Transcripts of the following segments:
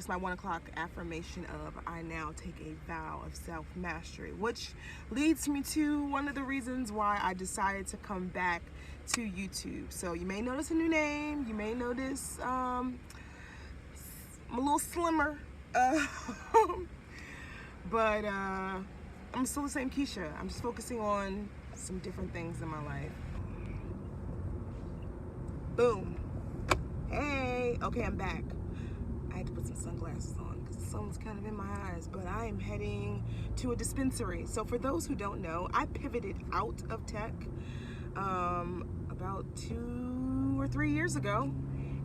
my 1 o'clock affirmation of I now take a vow of self-mastery, which leads me to one of the reasons why I decided to come back to YouTube. So you may notice a new name, you may notice I'm a little slimmer, but I'm still the same Keisha. I'm just focusing on some different things in my life. Boom. Hey, okay, I'm back. I had to put some sunglasses on because the sun's kind of in my eyes, but I am heading to a dispensary. So for those who don't know, I pivoted out of tech about 2 or 3 years ago,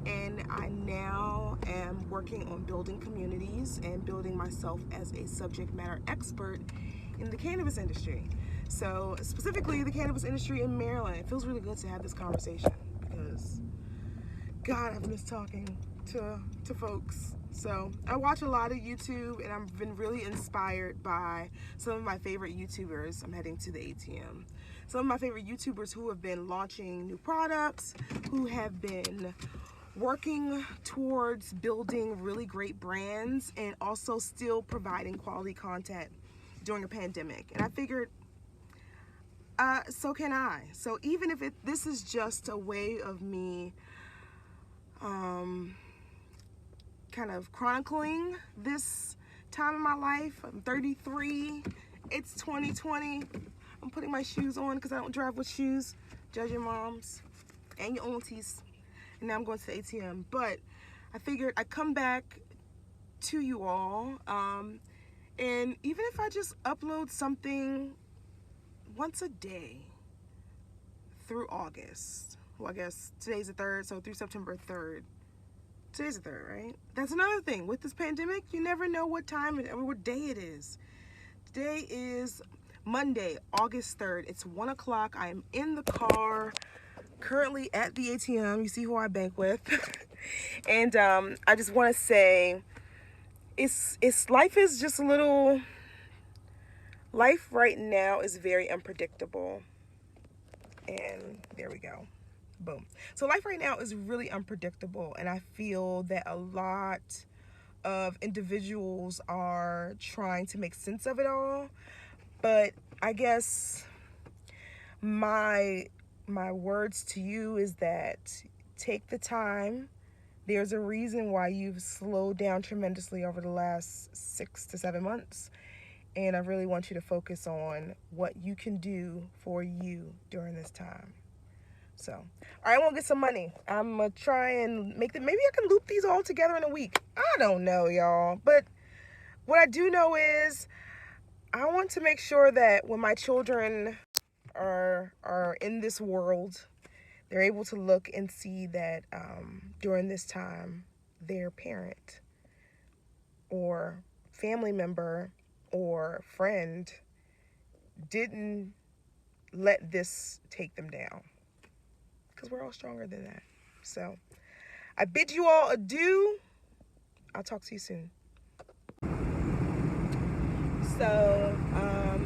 and I now am working on building communities and building myself as a subject matter expert in the cannabis industry. So specifically the cannabis industry in Maryland. It feels really good to have this conversation because God, I've missed talking to folks. So I watch a lot of YouTube, and I've been really inspired by some of my favorite YouTubers. I'm heading to the ATM. Some of my favorite YouTubers who have been launching new products, who have been working towards building really great brands and also still providing quality content during a pandemic. And I figured, so can I. So even if this is just a way of me kind of chronicling this time in my life. I'm 33. It's 2020. I'm putting my shoes on because I don't drive with shoes. Judge your moms and your aunties. And now I'm going to the ATM. But I figured I'd come back to you all. And even if I just upload something once a day through August. Well, I guess today's the 3rd, so through September 3rd. Today's the 3rd, right? That's another thing. With this pandemic, you never know what time or what day it is. Today is Monday, August 3rd. It's 1 o'clock. I am in the car, currently at the ATM. You see who I bank with. And I just want to say, life is just a little... Life right now is very unpredictable. And there we go. Boom. So life right now is really unpredictable, and I feel that a lot of individuals are trying to make sense of it all. But I guess my words to you is that take the time. There's a reason why you've slowed down tremendously over the last 6 to 7 months. And I really want you to focus on what you can do for you during this time. So, all right, I want to get some money. I'm going to try and maybe I can loop these all together in a week. I don't know, y'all. But what I do know is I want to make sure that when my children are in this world, they're able to look and see that during this time, their parent or family member or friend didn't let this take them down. Because we're all stronger than that. So I bid you all adieu. I'll talk to you soon. So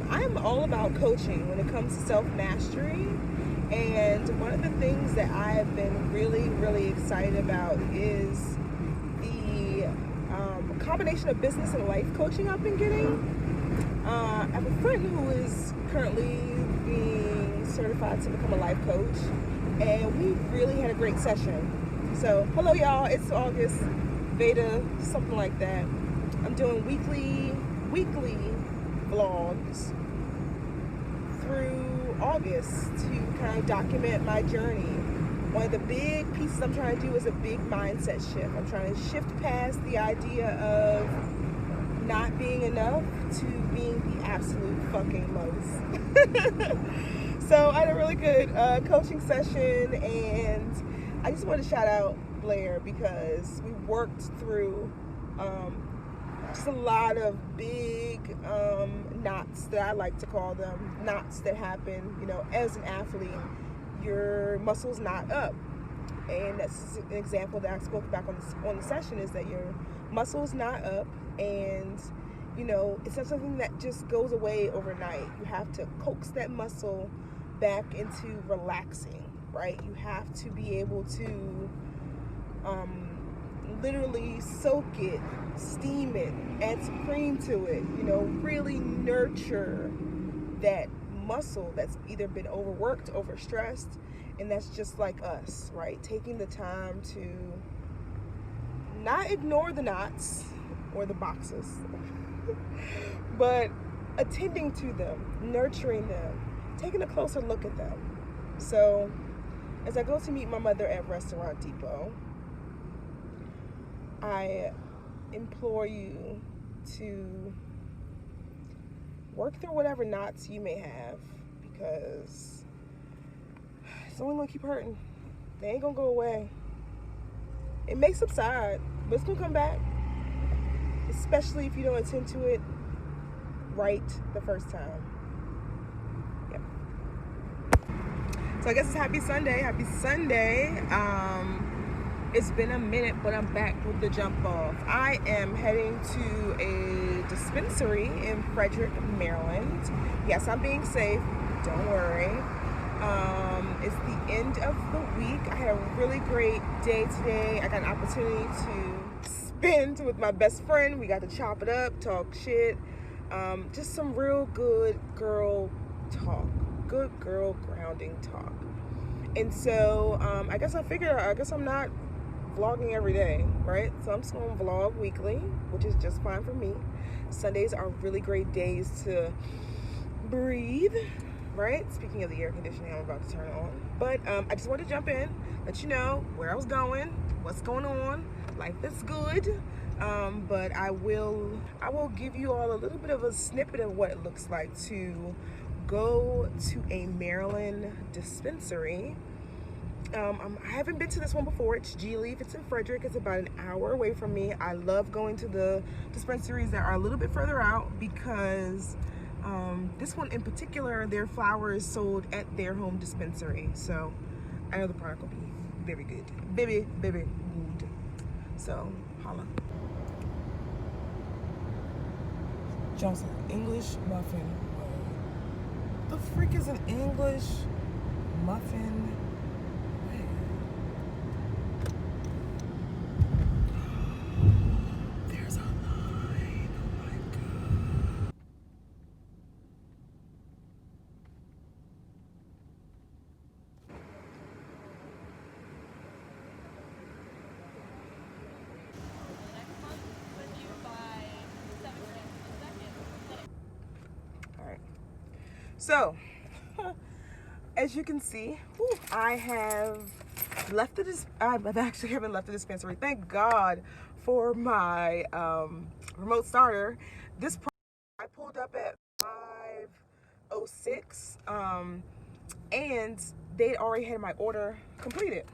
I'm all about coaching when it comes to self-mastery. And one of the things that I have been really, really excited about is the combination of business and life coaching I've been getting. I have a friend who is currently being certified to become a life coach. And we really had a great session. So, hello y'all, it's August, Veda, something like that. I'm doing weekly vlogs through August to kind of document my journey. One of the big pieces I'm trying to do is a big mindset shift. I'm trying to shift past the idea of not being enough to being the absolute fucking most. So I had a really good coaching session, and I just want to shout out Blair because we worked through just a lot of big knots that I like to call them, knots that happen, as an athlete. Your muscles knot up, and that's an example that I spoke about on the session, is that your muscles knot up, and it's not something that just goes away overnight. You have to coax that muscle back into relaxing, right? You have to be able to literally soak it, steam it, add some cream to it, you know, really nurture that muscle that's either been overworked, overstressed, and that's just like us, right? Taking the time to not ignore the knots or the boxes, but attending to them, nurturing them, taking a closer look at them. So as I go to meet my mother at Restaurant Depot, I implore you to work through whatever knots you may have, because it's only gonna keep hurting. They ain't gonna go away. It may subside, but it's gonna come back, especially if you don't attend to it right the first time. Yep. So I guess it's happy Sunday. Happy Sunday. It's been a minute, but I'm back with the jump off. I am heading to a dispensary in Frederick, Maryland. Yes, I'm being safe. Don't worry. It's the end of the week. I had a really great day today. I got an opportunity to spend with my best friend. We got to chop it up, talk shit. Just some real good girl talk. Good girl grounding talk. And so I guess I'm not vlogging every day, right? So I'm just gonna vlog weekly, which is just fine for me. Sundays are really great days to breathe, right? Speaking of the air conditioning, I'm about to turn it on. But I just wanted to jump in, let you know where I was going, what's going on. Life is good. But I will give you all a little bit of a snippet of what it looks like to go to a Maryland dispensary. I haven't been to this one before. It's G-Leaf. It's in Frederick. It's about an hour away from me. I love going to the dispensaries that are a little bit further out because this one in particular, their flower is sold at their home dispensary. So I know the product will be very good. Very, very good. So holla. Johnson, English muffin. The freak is an English muffin? There's a line. Oh my God. All right. So, as you can see, I have left I actually haven't left the dispensary. Thank God for my remote starter. This I pulled up at 5:06, and they'd already had my order completed.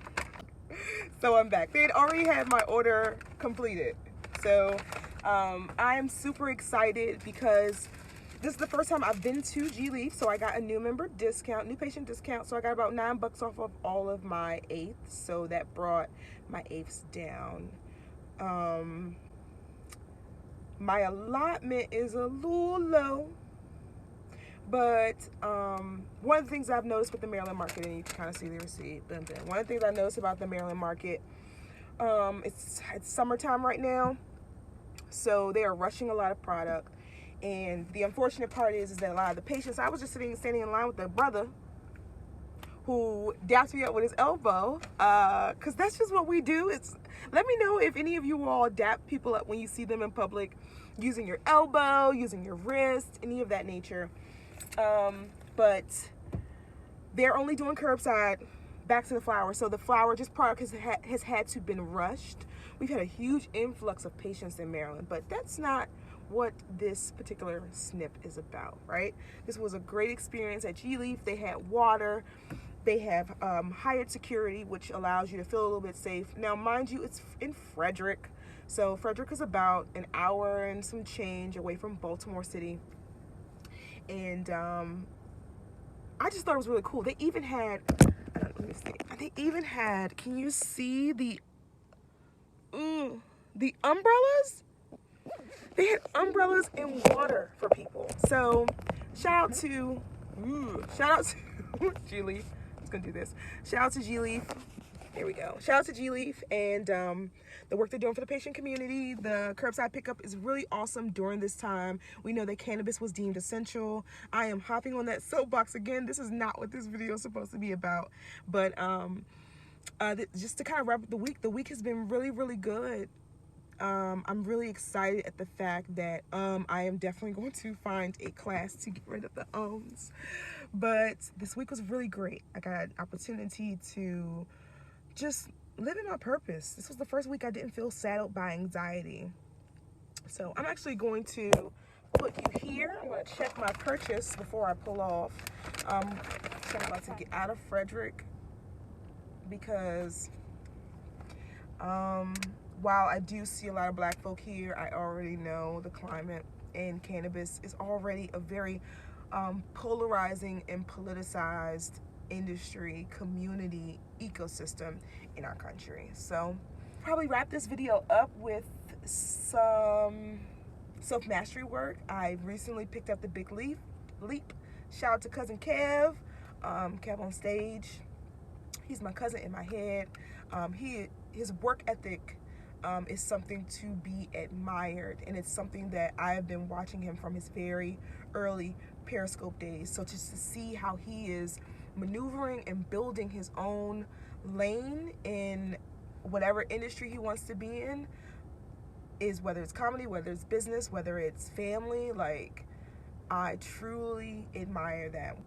So I'm back. They'd already had my order completed. So I'm super excited because this is the first time I've been to G-Leaf, so I got a new member discount, new patient discount. So I got about $9 off of all of my eighths. So that brought my eighths down. My allotment is a little low, but one of the things I've noticed with the Maryland market, and you can kind of see the receipt, one of the things I noticed about the Maryland market, it's summertime right now, so they are rushing a lot of product. And the unfortunate part is that a lot of the patients, I was just standing in line with a brother who dapped me up with his elbow, because that's just what we do. Let me know if any of you all dap people up when you see them in public, using your elbow, using your wrist, any of that nature. But they're only doing curbside. Back to the flower. So the flower product has had to been rushed. We've had a huge influx of patients in Maryland, but that's not what this particular snip is about, right? This was a great experience at G-Leaf. They had water. They have hired security, which allows you to feel a little bit safe. Now, mind you, it's in Frederick. So Frederick is about an hour and some change away from Baltimore City. And I just thought it was really cool. They even had, let me see. They even had, can you see the umbrellas? They had umbrellas and water for people. So shout out to G-Leaf. I'm just gonna do this. Shout out to G-Leaf. There we go. Shout out to G Leaf and the work they're doing for the patient community. The curbside pickup is really awesome during this time. We know that cannabis was deemed essential. I am hopping on that soapbox again. This is not what this video is supposed to be about, but just to kind of wrap up the week has been really, really good. I'm really excited at the fact that I am definitely going to find a class to get rid of the owns. But this week was really great. I got an opportunity to just live in my purpose. This was the first week I didn't feel saddled by anxiety. So I'm actually going to put you here. I'm going to check my purchase before I pull off. So I'm about to get out of Frederick because while I do see a lot of black folk here, I already know the climate in cannabis is already a very polarizing and politicized industry, community, ecosystem in our country. So probably wrap this video up with some self-mastery work. I recently picked up the Big Leap. Shout out to cousin Kev, Kev on stage. He's my cousin in my head. His work ethic is something to be admired, and it's something that I have been watching him from his very early Periscope days. So just to see how he is maneuvering and building his own lane in whatever industry he wants to be in, is whether it's comedy, whether it's business, whether it's family, like I truly admire that.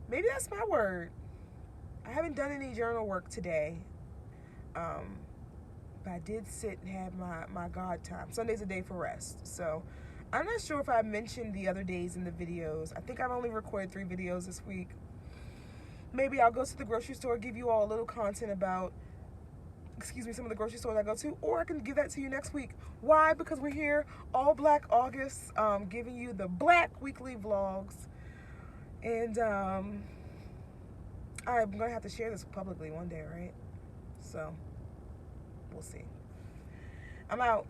Maybe that's my word. I haven't done any journal work today, but I did sit and have my God time. Sunday's a day for rest. So I'm not sure if I mentioned the other days in the videos. I think I've only recorded 3 videos this week. Maybe I'll go to the grocery store, give you all a little content about, some of the grocery stores I go to, or I can give that to you next week. Why? Because we're here all Black August, giving you the Black weekly vlogs. And I'm gonna have to share this publicly one day, right? So we'll see. I'm out.